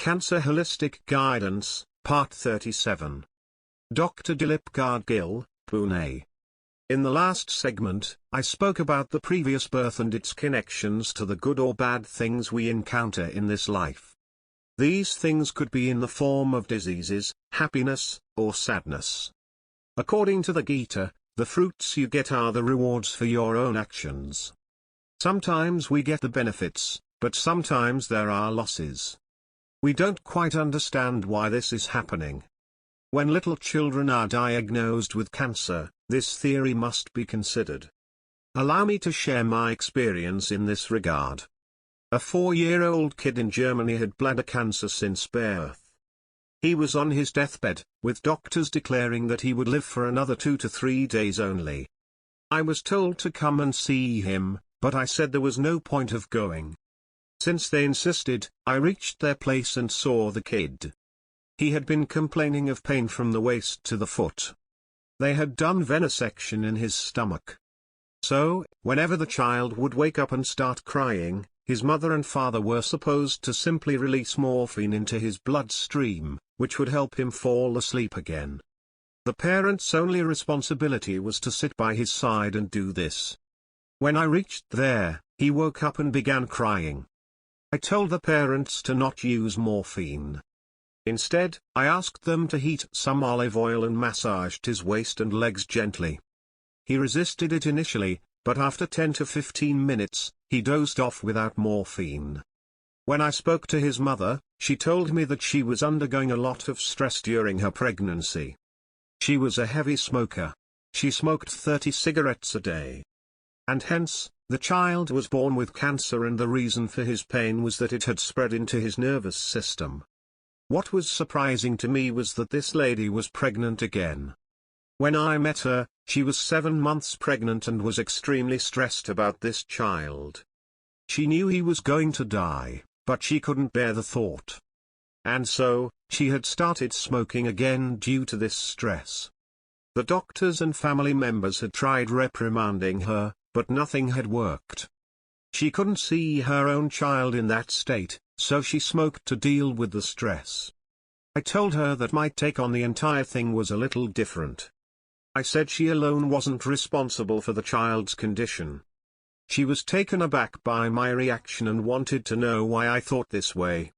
Cancer Holistic Guidance, Part 37. Dr. Dilip Gadgil, Pune. In the last segment, I spoke about the previous birth and its connections to the good or bad things we encounter in this life. These things could be in the form of diseases, happiness, or sadness. According to the Gita, the fruits you get are the rewards for your own actions. Sometimes we get the benefits, but sometimes there are losses. We don't quite understand why this is happening. When little children are diagnosed with cancer, this theory must be considered. Allow me to share my experience in this regard. A 4-year-old kid in Germany had bladder cancer since birth. He was on his deathbed, with doctors declaring that he would live for another 2 to 3 days only. I was told to come and see him, but I said there was no point of going. Since they insisted, I reached their place and saw the kid. He had been complaining of pain from the waist to the foot. They had done venesection in his stomach. So, whenever the child would wake up and start crying, his mother and father were supposed to simply release morphine into his bloodstream, which would help him fall asleep again. The parents' only responsibility was to sit by his side and do this. When I reached there, he woke up and began crying. I told the parents to not use morphine. Instead, I asked them to heat some olive oil and massaged his waist and legs gently. He resisted it initially, but after 10 to 15 minutes, he dozed off without morphine. When I spoke to his mother, she told me that she was undergoing a lot of stress during her pregnancy. She was a heavy smoker. She smoked 30 cigarettes a day. And hence, the child was born with cancer, and the reason for his pain was that it had spread into his nervous system. What was surprising to me was that this lady was pregnant again. When I met her, she was 7 months pregnant and was extremely stressed about this child. She knew he was going to die, but she couldn't bear the thought. And so, she had started smoking again due to this stress. The doctors and family members had tried reprimanding her, but nothing had worked. She couldn't see her own child in that state, so she smoked to deal with the stress. I told her that my take on the entire thing was a little different. I said she alone wasn't responsible for the child's condition. She was taken aback by my reaction and wanted to know why I thought this way.